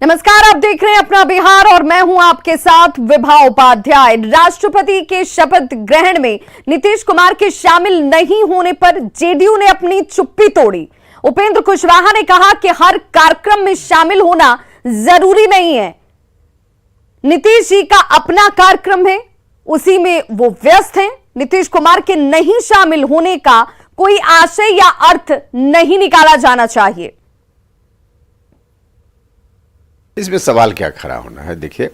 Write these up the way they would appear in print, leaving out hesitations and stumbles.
नमस्कार, आप देख रहे हैं अपना बिहार और मैं हूं आपके साथ विभा उपाध्याय। राष्ट्रपति के शपथ ग्रहण में नीतीश कुमार के शामिल नहीं होने पर जेडीयू ने अपनी चुप्पी तोड़ी। उपेंद्र कुशवाहा ने कहा कि हर कार्यक्रम में शामिल होना जरूरी नहीं है। नीतीश जी का अपना कार्यक्रम है, उसी में वो व्यस्त हैं। नीतीश कुमार के नहीं शामिल होने का कोई आशय या अर्थ नहीं निकाला जाना चाहिए। इसमें सवाल क्या खड़ा होना है। देखिए,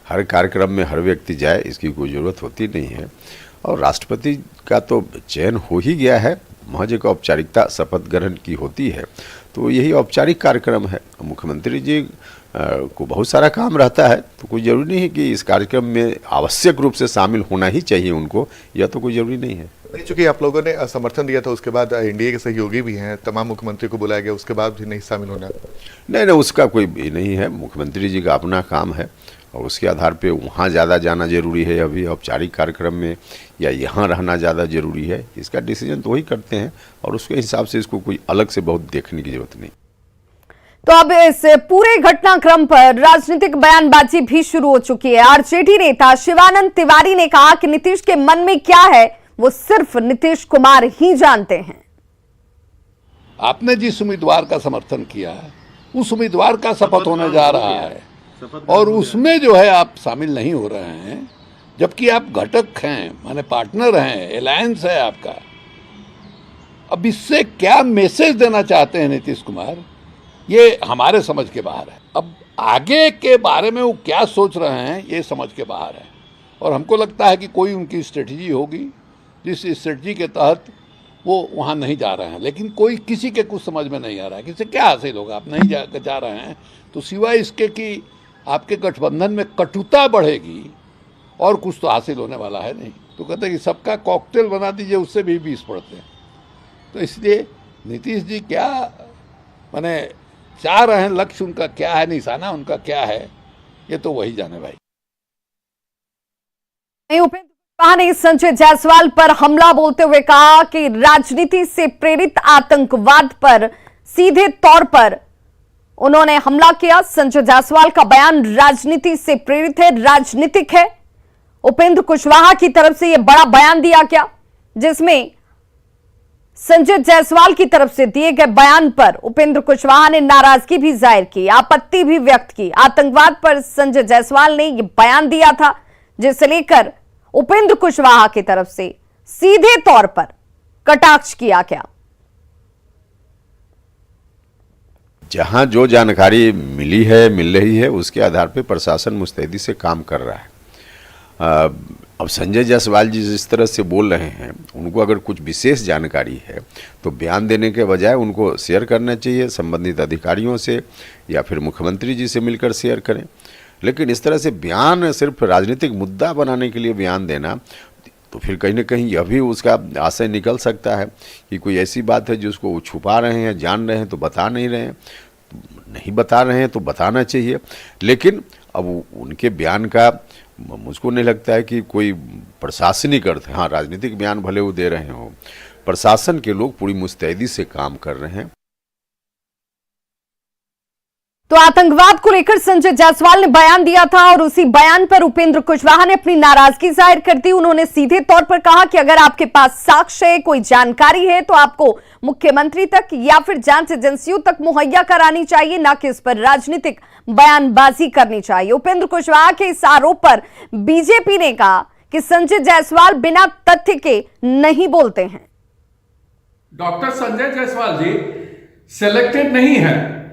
हर कार्यक्रम में हर व्यक्ति जाए इसकी कोई ज़रूरत होती नहीं है। और राष्ट्रपति का तो चयन हो ही गया है, महज एक औपचारिकता शपथ ग्रहण की होती है, तो यही औपचारिक कार्यक्रम है। मुख्यमंत्री जी को बहुत सारा काम रहता है, तो कोई ज़रूरी नहीं है कि इस कार्यक्रम में आवश्यक रूप से शामिल होना ही चाहिए उनको, यह तो कोई ज़रूरी नहीं है। चूंकि आप लोगों ने समर्थन दिया था, उसके बाद एनडीए के सहयोगी भी हैं, तमाम मुख्यमंत्री को बुलाया गया, उसके बाद भी नहीं शामिल होना। नहीं, उसका कोई नहीं है। मुख्यमंत्री जी का अपना काम है और उसके आधार पे वहाँ ज़्यादा जाना जरूरी है अभी औपचारिक कार्यक्रम में, या यहाँ रहना ज़्यादा जरूरी है, इसका डिसीजन तो वही करते हैं और उसके हिसाब से इसको कोई अलग से बहुत देखने की जरूरत नहीं। तो अब इस पूरे घटनाक्रम पर राजनीतिक बयानबाजी भी शुरू हो चुकी है। आरजेडी नेता शिवानंद तिवारी ने कहा कि नीतीश के मन में क्या है वो सिर्फ नीतीश कुमार ही जानते हैं। आपने जिस उम्मीदवार का समर्थन किया है उस उम्मीदवार का शपथ होने जा रहा है और उसमें जो है आप शामिल नहीं हो रहे हैं, जबकि आप घटक हैं, माने पार्टनर हैं, एलायंस है आपका। अब इससे क्या मैसेज देना चाहते हैं नीतीश कुमार, ये हमारे समझ के बाहर है। अब आगे के बारे में वो क्या सोच रहे हैं ये समझ के बाहर है और हमको लगता है कि कोई उनकी स्ट्रेटजी होगी जिस स्ट्रेटजी के तहत वो वहाँ नहीं जा रहे हैं। लेकिन कोई किसी के कुछ समझ में नहीं आ रहा है कि इससे क्या हासिल होगा। आप नहीं जा रहे हैं तो सिवाय इसके कि आपके गठबंधन में कटुता बढ़ेगी और कुछ तो हासिल होने वाला है नहीं। तो कहते हैं कि सबका कॉकटेल बना दीजिए, उससे भी 20 पड़ते हैं। तो इसलिए नीतीश जी क्या माने चाह रहे हैं, लक्ष्य उनका क्या है, निशाना उनका क्या है, ये तो वही जाने भाई। उपेंद्र कुशवाहा ने संजय जायसवाल पर हमला बोलते हुए कहा कि राजनीति से प्रेरित आतंकवाद पर सीधे तौर पर उन्होंने हमला किया। संजय जायसवाल का बयान राजनीति से प्रेरित है, राजनीतिक है। उपेंद्र कुशवाहा की तरफ से यह बड़ा बयान दिया गया जिसमें संजय जायसवाल की तरफ से दिए गए बयान पर उपेंद्र कुशवाहा ने नाराजगी भी जाहिर की, आपत्ति भी व्यक्त की। आतंकवाद पर संजय जायसवाल ने यह बयान दिया था जिसे लेकर उपेंद्र कुशवाहा की तरफ से सीधे तौर पर कटाक्ष किया गया। जहां जो जानकारी मिली है, मिल रही है, उसके आधार पे प्रशासन मुस्तैदी से काम कर रहा है। अब संजय जायसवाल जी जिस तरह से बोल रहे हैं, उनको अगर कुछ विशेष जानकारी है तो बयान देने के बजाय उनको शेयर करना चाहिए संबंधित अधिकारियों से या फिर मुख्यमंत्री जी से मिलकर शेयर करें। लेकिन इस तरह से बयान सिर्फ राजनीतिक मुद्दा बनाने के लिए बयान देना, तो फिर कहीं ना कहीं यह भी उसका आशय निकल सकता है कि कोई ऐसी बात है जिसको वो छुपा रहे हैं, जान रहे हैं तो बता नहीं रहे हैं। नहीं बता रहे हैं तो बताना चाहिए। लेकिन अब उनके बयान का मुझको नहीं लगता है कि कोई प्रशासनिक अर्थ है। हाँ, राजनीतिक बयान भले वो दे रहे हो, प्रशासन के लोग पूरी मुस्तैदी से काम कर रहे हैं। तो आतंकवाद को लेकर संजय जायसवाल ने बयान दिया था और उसी बयान पर उपेंद्र कुशवाहा ने अपनी नाराजगी जाहिर कर दी। उन्होंने सीधे तौर पर कहा कि अगर आपके पास साक्ष्य, कोई जानकारी है तो आपको मुख्यमंत्री तक या फिर जांच एजेंसियों तक मुहैया करानी चाहिए, ना कि इस पर राजनीतिक बयानबाजी करनी चाहिए। उपेंद्र कुशवाहा के इस आरोप पर बीजेपी ने कहा कि संजय जायसवाल बिना तथ्य के नहीं बोलते हैं। डॉक्टर संजय जायसवाल जी सिलेक्टेड नहीं है,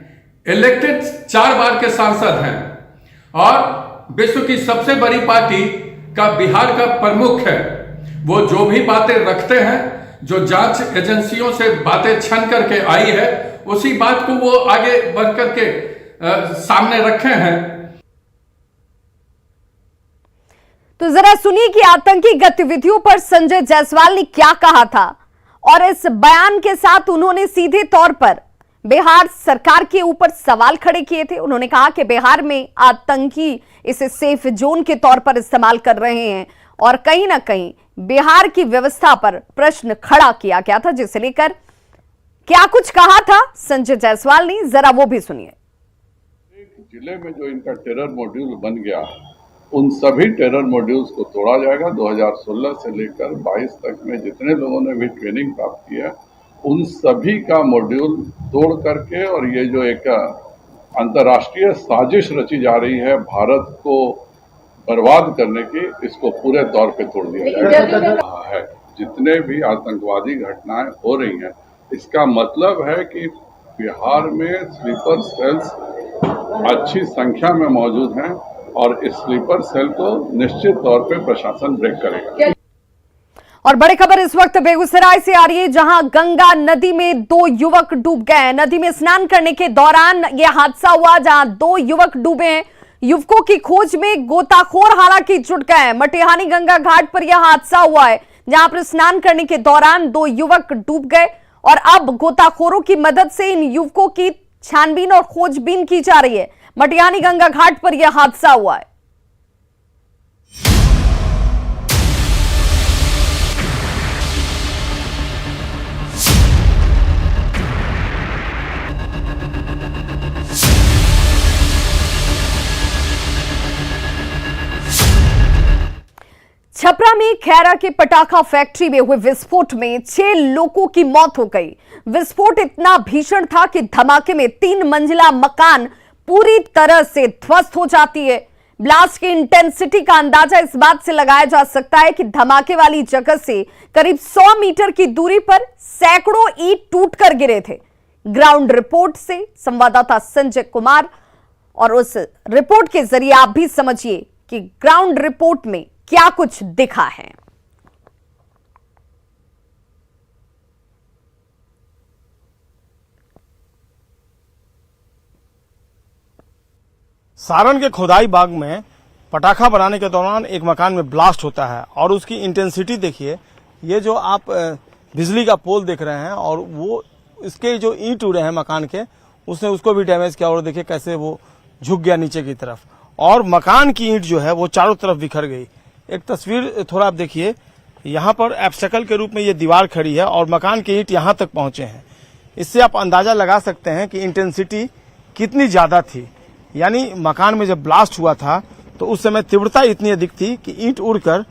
इलेक्टेड 4 बार के सांसद हैं और विश्व की सबसे बड़ी पार्टी का बिहार का प्रमुख है। वो जो भी बातें रखते हैं, जो जांच एजेंसियों से बातें छन करके आई है, उसी बात को वो आगे बढ़ करके सामने रखे हैं। तो जरा सुनिए कि आतंकी गतिविधियों पर संजय जायसवाल ने क्या कहा था और इस बयान के साथ उन्होंने सीधे तौर पर बिहार सरकार के ऊपर सवाल खड़े किए थे। उन्होंने कहा कि बिहार में आतंकी इसे सेफ जोन के तौर पर इस्तेमाल कर रहे हैं और कहीं ना कहीं बिहार की व्यवस्था पर प्रश्न खड़ा किया गया था, जिसे लेकर क्या कुछ कहा था संजय जायसवाल ने, जरा वो भी सुनिए। जिले में जो इनका टेरर मॉड्यूल बन गया, उन सभी टेरर मॉड्यूल्स को तोड़ा जाएगा। 2016 से लेकर 22 तक में जितने लोगों ने भी ट्रेनिंग प्राप्त किया, उन सभी का मॉड्यूल तोड़ करके, और ये जो एक अंतर्राष्ट्रीय साजिश रची जा रही है भारत को बर्बाद करने की, इसको पूरे तौर पे तोड़ दिया जाएगा। है जितने भी आतंकवादी घटनाएं हो रही हैं, इसका मतलब है कि बिहार में स्लीपर सेल्स अच्छी संख्या में मौजूद हैं और इस स्लीपर सेल को निश्चित तौर पे प्रशासन ब्रेक करेगा। और बड़ी खबर इस वक्त बेगूसराय से आ रही है, जहां गंगा नदी में 2 युवक डूब गए। नदी में स्नान करने के दौरान यह हादसा हुआ, जहां 2 युवक डूबे हैं। युवकों की खोज में गोताखोर हालांकि जुट गए हैं। मटिहानी गंगा घाट पर यह हादसा हुआ है, जहां पर स्नान करने के दौरान 2 युवक डूब गए और अब गोताखोरों की मदद से इन युवकों की छानबीन और खोजबीन की जा रही है। मटिहानी गंगा घाट पर यह हादसा हुआ है। छपरा में खैरा के पटाखा फैक्ट्री में हुए विस्फोट में 6 लोगों की मौत हो गई। विस्फोट इतना भीषण था कि धमाके में 3 मंजिला मकान पूरी तरह से ध्वस्त हो जाती है। ब्लास्ट की इंटेंसिटी का अंदाजा इस बात से लगाया जा सकता है कि धमाके वाली जगह से करीब 100 मीटर की दूरी पर सैकड़ों ईंट टूटकर गिरे थे। ग्राउंड रिपोर्ट से संवाददाता संजय कुमार, और उस रिपोर्ट के जरिए आप भी समझिए कि ग्राउंड रिपोर्ट में क्या कुछ दिखा है। सारण के खोदाई बाग में पटाखा बनाने के दौरान एक मकान में ब्लास्ट होता है और उसकी इंटेंसिटी देखिए। ये जो आप बिजली का पोल देख रहे हैं और वो इसके जो ईंट उड़े हैं मकान के, उसने उसको भी डैमेज किया। और देखिए कैसे वो झुक गया नीचे की तरफ, और मकान की ईंट जो है वो चारों तरफ बिखर गई। एक तस्वीर थोड़ा आप देखिए, यहाँ पर एब्स्टेकल के रूप में ये दीवार खड़ी है और मकान के ईंट यहाँ तक पहुंचे हैं। इससे आप अंदाजा लगा सकते हैं कि इंटेंसिटी कितनी ज्यादा थी। यानी मकान में जब ब्लास्ट हुआ था तो उस समय तीव्रता इतनी अधिक थी कि ईंट उड़कर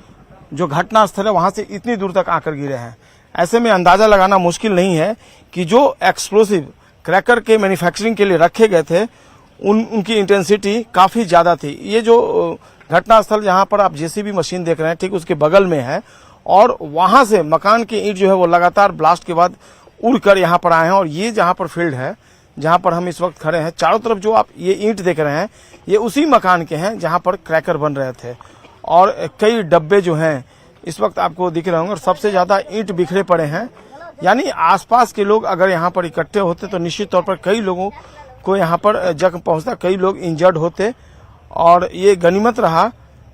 जो घटना स्थल है वहां से इतनी दूर तक आकर गिरे हैं। ऐसे में अंदाजा लगाना मुश्किल नहीं है कि जो एक्सप्लोसिव क्रैकर के मैन्युफैक्चरिंग के लिए रखे गए थे उनकी इंटेंसिटी काफी ज्यादा थी। ये जो घटनास्थल जहां पर आप जेसीबी मशीन देख रहे हैं ठीक उसके बगल में है, और वहां से मकान की ईंट जो है वो लगातार ब्लास्ट के बाद उड़कर यहाँ पर आए हैं। और ये जहां पर फील्ड है जहां पर हम इस वक्त खड़े हैं, चारों तरफ जो आप ये ईंट देख रहे हैं ये उसी मकान के हैं जहां पर क्रैकर बन रहे थे। और कई डब्बे जो हैं इस वक्त आपको दिख रहे होंगे, और सबसे ज्यादा ईंट बिखरे पड़े हैं। यानी आसपास के लोग अगर यहाँ पर इकट्ठे होते तो निश्चित तौर पर कई लोगों को यहाँ पर जख्म पहुंचता, कई लोग इंजर्ड होते। और ये गनीमत रहा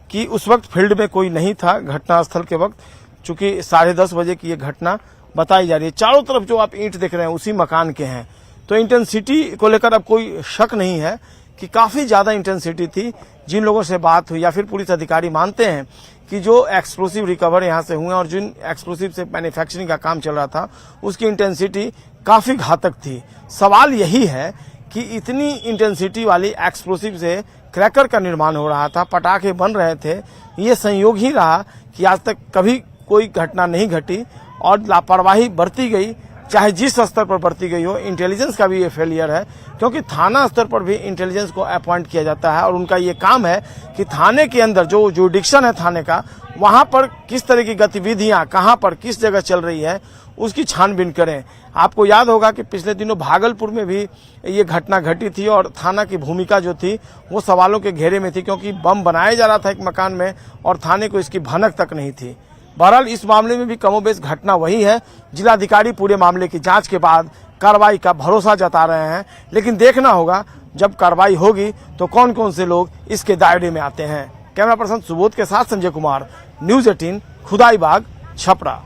कि उस वक्त फील्ड में कोई नहीं था घटनास्थल के वक्त, चूंकि 10:30 बजे की ये घटना बताई जा रही है। चारों तरफ जो आप ईंट देख रहे हैं उसी मकान के हैं। तो इंटेंसिटी को लेकर अब कोई शक नहीं है कि काफी ज्यादा इंटेंसिटी थी। जिन लोगों से बात हुई या फिर पुलिस अधिकारी मानते हैं कि जो एक्सप्लोसिव रिकवर यहाँ से हुए और जिन एक्सप्लोसिव से मैन्युफैक्चरिंग का काम चल रहा था उसकी इंटेंसिटी काफी घातक थी। सवाल यही है कि इतनी इंटेंसिटी वाली एक्सप्लोसिव से क्रैकर का निर्माण हो रहा था, पटाखे बन रहे थे, ये संयोग ही रहा कि आज तक कभी कोई घटना नहीं घटी और लापरवाही बरती गई, चाहे जिस स्तर पर बरती गई हो। इंटेलिजेंस का भी ये फेलियर है, क्योंकि थाना स्तर पर भी इंटेलिजेंस को अपॉइंट किया जाता है और उनका ये काम है कि थाने के अंदर जो जुरिडिक्शन है थाने का, वहां पर किस तरह की गतिविधियां कहां पर किस जगह चल रही है उसकी छानबीन करें। आपको याद होगा कि पिछले दिनों भागलपुर में भी ये घटना घटी थी और थाना की भूमिका जो थी वो सवालों के घेरे में थी, क्योंकि बम बनाया जा रहा था एक मकान में और थाने को इसकी भनक तक नहीं थी। बहरहाल इस मामले में भी कमोबेश घटना वही है। जिलाधिकारी पूरे मामले की जांच के बाद कार्रवाई का भरोसा जता रहे हैं, लेकिन देखना होगा जब कार्रवाई होगी तो कौन कौन से लोग इसके दायरे में आते हैं। कैमरा पर्सन सुबोध के साथ संजय कुमार, न्यूज 18, खुदाई बाग, छपरा।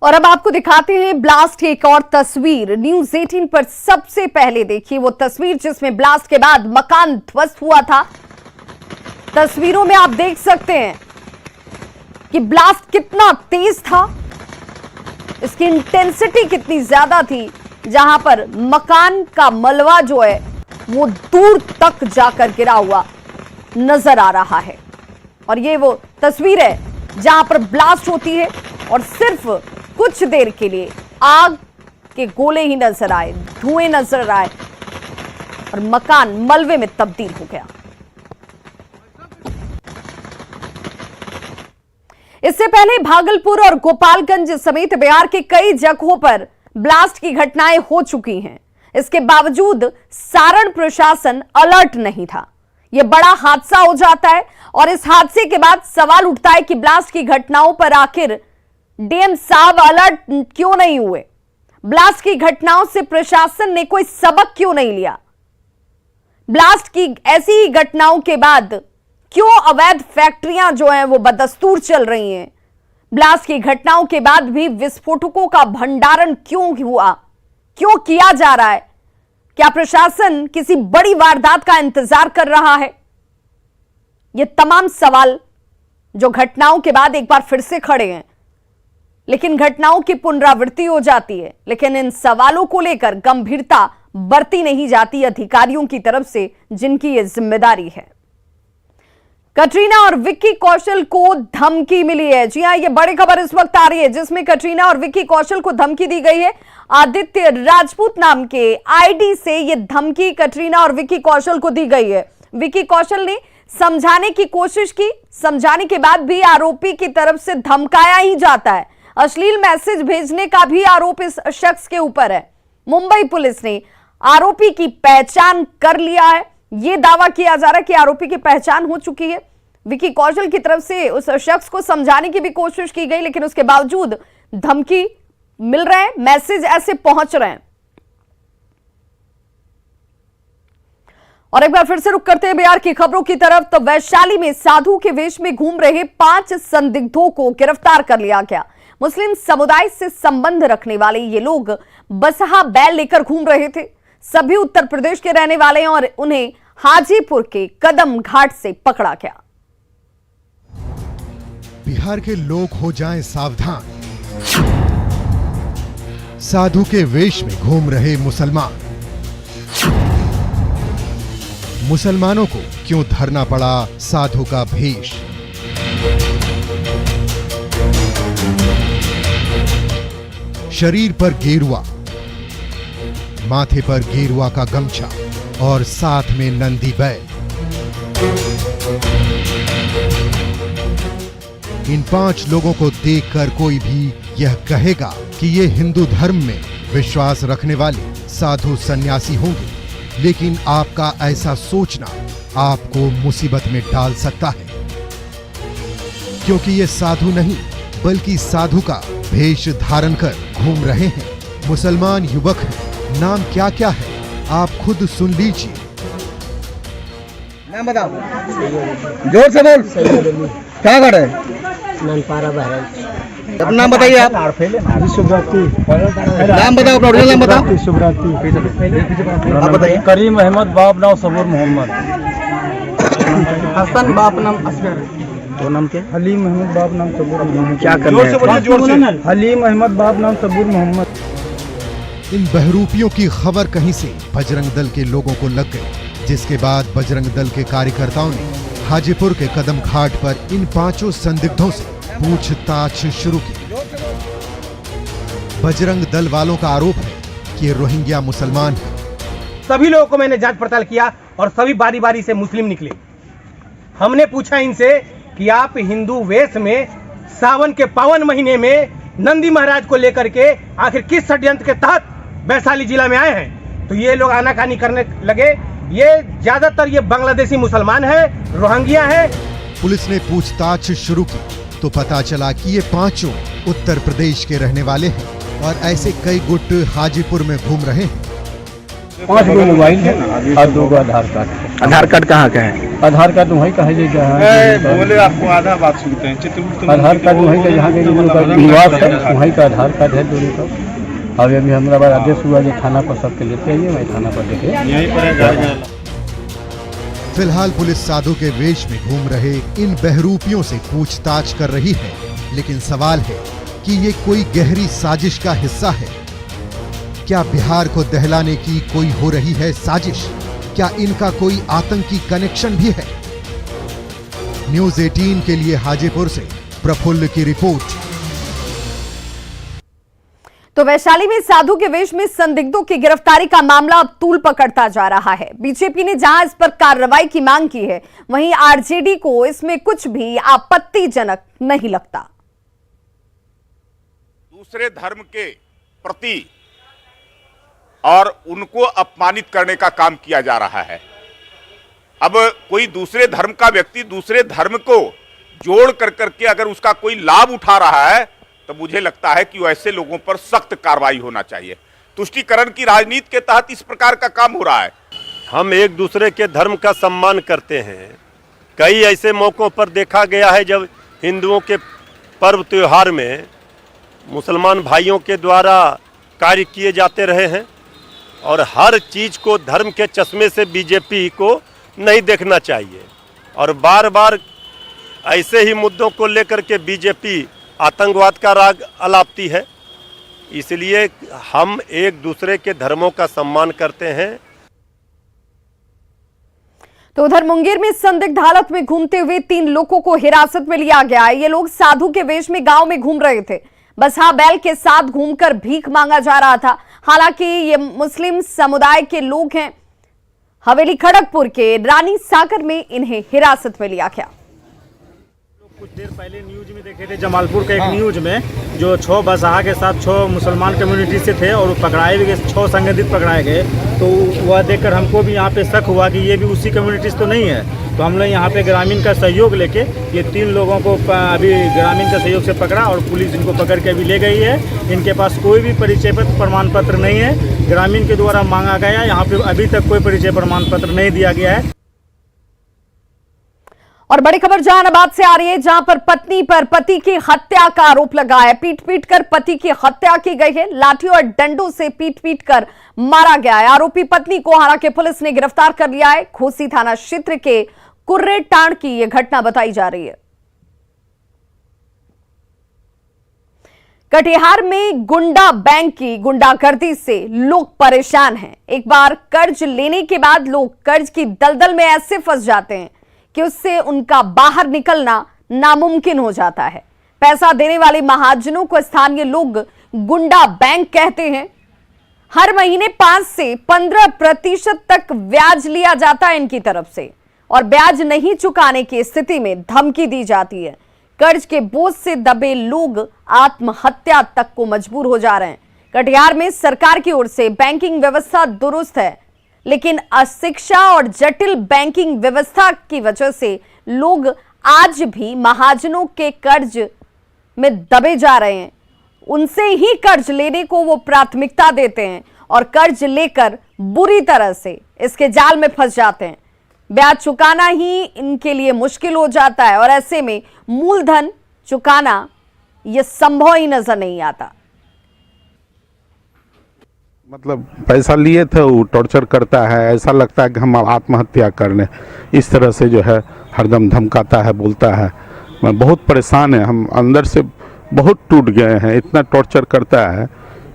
और अब आपको दिखाते हैं ब्लास्ट की एक और तस्वीर। न्यूज 18 पर सबसे पहले देखिए वो तस्वीर जिसमें ब्लास्ट के बाद मकान ध्वस्त हुआ था। तस्वीरों में आप देख सकते हैं कि ब्लास्ट कितना तेज था, इसकी इंटेंसिटी कितनी ज्यादा थी, जहां पर मकान का मलबा जो है वो दूर तक जाकर गिरा हुआ नजर आ रहा है। और ये वो तस्वीर है जहां पर ब्लास्ट होती है और सिर्फ कुछ देर के लिए आग के गोले ही नजर आए, धुएं नजर आए और मकान मलबे में तब्दील हो गया। इससे पहले भागलपुर और गोपालगंज समेत बिहार के कई जगहों पर ब्लास्ट की घटनाएं हो चुकी हैं। इसके बावजूद सारण प्रशासन अलर्ट नहीं था। यह बड़ा हादसा हो जाता है और इस हादसे के बाद सवाल उठता है कि ब्लास्ट की घटनाओं पर आखिर डीएम साहब अलर्ट क्यों नहीं हुए? ब्लास्ट की घटनाओं से प्रशासन ने कोई सबक क्यों नहीं लिया? ब्लास्ट की ऐसी ही घटनाओं के बाद क्यों अवैध फैक्ट्रियां जो हैं वो बदस्तूर चल रही हैं? ब्लास्ट की घटनाओं के बाद भी विस्फोटकों का भंडारण क्यों हुआ, क्यों किया जा रहा है? क्या प्रशासन किसी बड़ी वारदात का इंतजार कर रहा है? ये तमाम सवाल जो घटनाओं के बाद एक बार फिर से खड़े हैं, लेकिन घटनाओं की पुनरावृत्ति हो जाती है, लेकिन इन सवालों को लेकर गंभीरता बरती नहीं जाती अधिकारियों की तरफ से जिनकी ये जिम्मेदारी है। कटरीना और विक्की कौशल को धमकी मिली है। जी हां, ये बड़ी खबर इस वक्त आ रही है जिसमें कटरीना और विक्की कौशल को धमकी दी गई है। आदित्य राजपूत नाम के आईडी से ये धमकी कटरीना और विक्की कौशल को दी गई है। विक्की कौशल ने समझाने की कोशिश की, समझाने के बाद भी आरोपी की तरफ से धमकाया ही जाता है। अश्लील मैसेज भेजने का भी आरोप इस शख्स के ऊपर है। मुंबई पुलिस ने आरोपी की पहचान कर लिया है। यह दावा किया जा रहा है कि आरोपी की पहचान हो चुकी है। विक्की कौशल की तरफ से उस शख्स को समझाने की भी कोशिश की गई, लेकिन उसके बावजूद धमकी मिल रहे हैं, मैसेज ऐसे पहुंच रहे हैं। और एक बार फिर से रुक करते हैं बिहार की खबरों की तरफ। तो वैशाली में साधु के वेश में घूम रहे 5 संदिग्धों को गिरफ्तार कर लिया गया। मुस्लिम समुदाय से संबंध रखने वाले ये लोग बसहा बैल लेकर घूम रहे थे। सभी उत्तर प्रदेश के रहने वाले हैं और उन्हें हाजीपुर के कदम घाट से पकड़ा गया। बिहार के लोग हो जाएं सावधान, साधु के वेश में घूम रहे मुसलमान। मुसलमानों को क्यों धरना पड़ा साधु का भेष? शरीर पर गेरुआ, माथे पर गेरुआ का गमछा और साथ में नंदी बैल। इन 5 लोगों को देखकर कोई भी यह कहेगा कि ये हिंदू धर्म में विश्वास रखने वाले साधु सन्यासी होंगे, लेकिन आपका ऐसा सोचना आपको मुसीबत में डाल सकता है, क्योंकि ये साधु नहीं बल्कि साधु का भेष धारण कर घूम रहे हैं। मुसलमान युवक हैं। नाम क्या क्या है आप खुद सुन लीजिए। नाम बताओ, जोर से बोल। क्या कर रहे? अपना नाम बताइए आप। नाम बताओ, अपना ओरिजिनल नाम बताओ। आप बताइए। करीम अहमद, बाप नाम सबूर मोहम्मद। हसन, बाप नाम असगर। तो नाम क्या? हलीम अहमद, बाप नाम सबूर मोहम्मद। क्या कर रहे हैं? हलीम अहमद, बाप नाम सबूर मोहम्मद। इन बहरूपियों की खबर कहीं से बजरंग दल के लोगों को लग गई, जिसके बाद बजरंग दल के कार्यकर्ताओं ने हाजीपुर के कदम घाट पर इन 5 संदिग्धों से पूछताछ शुरू की। बजरंग दल वालों का आरोप है कि ये रोहिंग्या मुसलमान हैं। सभी लोगों को मैंने जांच पड़ताल किया और सभी बारी बारी से मुस्लिम निकले। हमने पूछा इनसे कि आप हिंदू वेश में सावन के पावन महीने में नंदी महाराज को लेकर के आखिर किस षड्यंत्र के तहत वैशाली जिला में आए हैं? तो ये लोग आनाकानी करने लगे। ये ज्यादातर ये बांग्लादेशी मुसलमान है, रोहिंग्या है। पुलिस ने पूछताछ शुरू की तो पता चला कि ये 5 उत्तर प्रदेश के रहने वाले हैं और ऐसे कई गुट हाजीपुर में घूम रहे हैं। 5 मोबाइल है और 2 आधार कार्ड। आधार कार्ड कहाँ का है? आधार कार्ड वही का है जो बोले आपको आधा बात सुनते हैं। चित्रगुप्त आधार कार्ड वही का जहाँ के निवास है वही का आधार कार्ड है दोनों का। अभी हमारा बार आदेश हुआ जो थाना पर सबके लेते आइए, वही थाना पर देखे यहीं पर। फिलहाल पुलिस साधु के वेश में घूम रहे इन बहरूपियों से पूछताछ कर रही है, लेकिन सवाल है कि ये कोई गहरी साजिश का हिस्सा है। क्या बिहार को दहलाने की कोई हो रही है साजिश? क्या इनका कोई आतंकी कनेक्शन भी है? न्यूज 18 के लिए हाजीपुर से प्रफुल्ल की रिपोर्ट। तो वैशाली में साधु के वेश में संदिग्धों की गिरफ्तारी का मामला अब तूल पकड़ता जा रहा है। बीजेपी ने जहां इस पर कार्रवाई की मांग की है, वहीं आरजेडी को इसमें कुछ भी आपत्तिजनक नहीं लगता। दूसरे धर्म के प्रति और उनको अपमानित करने का काम किया जा रहा है। अब कोई दूसरे धर्म का व्यक्ति दूसरे धर्म को जोड़ कर करके अगर उसका कोई लाभ उठा रहा है तो मुझे लगता है कि ऐसे लोगों पर सख्त कार्रवाई होना चाहिए। तुष्टीकरण की राजनीति के तहत इस प्रकार का काम हो रहा है। हम एक दूसरे के धर्म का सम्मान करते हैं। कई ऐसे मौकों पर देखा गया है जब हिंदुओं के पर्व त्योहार में मुसलमान भाइयों के द्वारा कार्य किए जाते रहे हैं, और हर चीज़ को धर्म के चश्मे से बीजेपी को नहीं देखना चाहिए। और बार बार ऐसे ही मुद्दों को लेकर के बीजेपी आतंकवाद का राग अलापती है। इसलिए हम एक दूसरे के धर्मों का सम्मान करते हैं। तो उधर मुंगेर में संदिग्ध हालत में घूमते हुए 3 लोगों को हिरासत में लिया गया है। ये लोग साधु के वेश में गांव में घूम रहे थे। बसहा बैल के साथ घूमकर भीख मांगा जा रहा था। हालांकि ये मुस्लिम समुदाय के लोग हैं। हवेली खड़गपुर के रानी सागर में इन्हें हिरासत में लिया गया। कुछ देर पहले न्यूज में देखे थे, जमालपुर के एक न्यूज में जो 6 बसहा के साथ 6 मुसलमान कम्युनिटी से थे और पकड़ाए भी गए, 6 संगठित पकड़ाए गए। तो वह देखकर हमको भी यहाँ पे शक हुआ कि ये भी उसी कम्युनिटी तो नहीं है। तो हम लोग यहाँ पे ग्रामीण का सहयोग लेके ये 3 लोगों को अभी ग्रामीण का सहयोग से पकड़ा और पुलिस इनको पकड़ के अभी ले गई है। इनके पास कोई भी परिचय पत्र प्रमाण पत्र नहीं है। ग्रामीण के द्वारा मांगा गया, यहाँ पे अभी तक कोई परिचय प्रमाण पत्र नहीं दिया गया है। और बड़ी खबर जहानाबाद से आ रही है, जहां पर पत्नी पर पति की हत्या का आरोप लगा है। पीट पीट कर पति की हत्या की गई है। लाठी और डंडों से पीट पीट कर मारा गया है। आरोपी पत्नी को हालांकि पुलिस ने गिरफ्तार कर लिया है। घोसी थाना क्षेत्र के कुर्रे टांड की यह घटना बताई जा रही है। कटिहार में गुंडा बैंक की गुंडागर्दी से लोग परेशान हैं। एक बार कर्ज लेने के बाद लोग कर्ज की दलदल में ऐसे फंस जाते हैं कि उससे उनका बाहर निकलना नामुमकिन हो जाता है। पैसा देने वाले महाजनों को स्थानीय लोग गुंडा बैंक कहते हैं। हर महीने 5 से 15% तक ब्याज लिया जाता है इनकी तरफ से, और ब्याज नहीं चुकाने की स्थिति में धमकी दी जाती है। कर्ज के बोझ से दबे लोग आत्महत्या तक को मजबूर हो जा रहे हैं। कटिहार में सरकार की ओर से बैंकिंग व्यवस्था दुरुस्त है, लेकिन अशिक्षा और जटिल बैंकिंग व्यवस्था की वजह से लोग आज भी महाजनों के कर्ज में दबे जा रहे हैं। उनसे ही कर्ज लेने को वो प्राथमिकता देते हैं और कर्ज लेकर बुरी तरह से इसके जाल में फंस जाते हैं। ब्याज चुकाना ही इनके लिए मुश्किल हो जाता है और ऐसे में मूलधन चुकाना यह संभव ही नजर नहीं आता। मतलब पैसा लिए थे, वो टॉर्चर करता है, ऐसा लगता है कि हम आत्महत्या कर लें, इस तरह से जो है हरदम धमकाता है, बोलता है। मैं बहुत परेशान है, हम अंदर से बहुत टूट गए हैं। इतना टॉर्चर करता है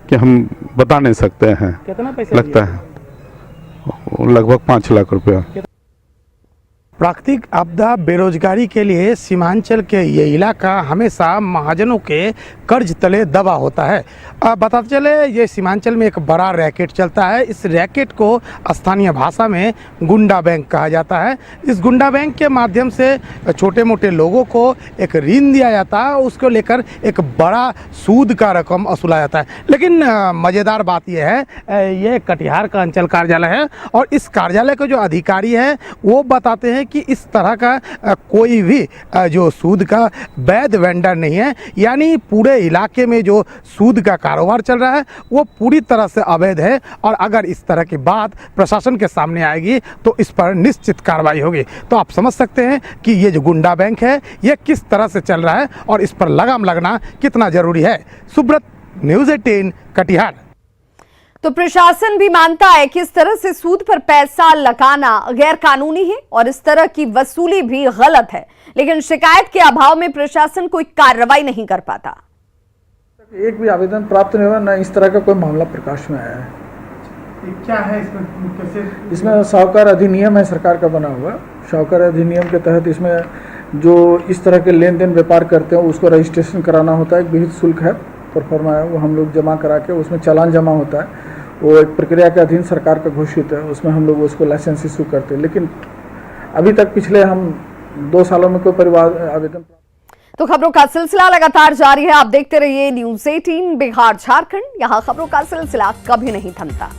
कि हम बता नहीं सकते हैं। कितना पैसा लगता है लगभग 5 लाख रुपया। प्राकृतिक आपदा बेरोजगारी के लिए सीमांचल के ये इलाका हमेशा महाजनों के कर्ज तले दबा होता है। बताते चले ये सीमांचल में एक बड़ा रैकेट चलता है। इस रैकेट को स्थानीय भाषा में गुंडा बैंक कहा जाता है। इस गुंडा बैंक के माध्यम से छोटे मोटे लोगों को एक ऋण दिया जाता है, उसको लेकर एक बड़ा सूद का रकम वसूला जाता है। लेकिन मज़ेदार बात यह है, ये कटिहार का अंचल कार्यालय है और इस कार्यालय के जो अधिकारी हैं वो बताते हैं कि इस तरह का कोई भी जो सूद का वैध वेंडर नहीं है। यानी पूरे इलाके में जो सूद का कारोबार चल रहा है वो पूरी तरह से अवैध है और अगर इस तरह की बात प्रशासन के सामने आएगी तो इस पर निश्चित कार्रवाई होगी। तो आप समझ सकते हैं कि ये जो गुंडा बैंक है ये किस तरह से चल रहा है और इस पर लगाम लगना कितना जरूरी है। सुब्रत, न्यूज़ 18 कटिहार। तो प्रशासन भी मानता है कि इस तरह से सूद पर पैसा लगाना गैर कानूनी है और इस तरह की वसूली भी गलत है, लेकिन शिकायत के अभाव में प्रशासन कोई कार्रवाई नहीं कर पाता। एक भी आवेदन प्राप्त नहीं हुआ, न इस तरह का कोई मामला प्रकाश में आया है। क्या है इसमें, कैसे? इसमें साहूकार अधिनियम है सरकार का बना हुआ। साहूकार अधिनियम के तहत इसमें जो इस तरह के लेन देन व्यापार करते हैं उसको रजिस्ट्रेशन कराना होता है। एक विहित शुल्क है, प्रोफार्मा है, वो हम लोग जमा करा के उसमें चालान जमा होता है। वो एक प्रक्रिया के अधीन सरकार का घोषित है, उसमें हम लोग उसको लाइसेंस इशू करते हैं। लेकिन अभी तक पिछले हम 2 सालों में कोई परिवार आवेदन। तो खबरों का सिलसिला लगातार जारी है। आप देखते रहिए न्यूज़ 18 बिहार झारखंड। यहाँ खबरों का सिलसिला कभी नहीं थमता।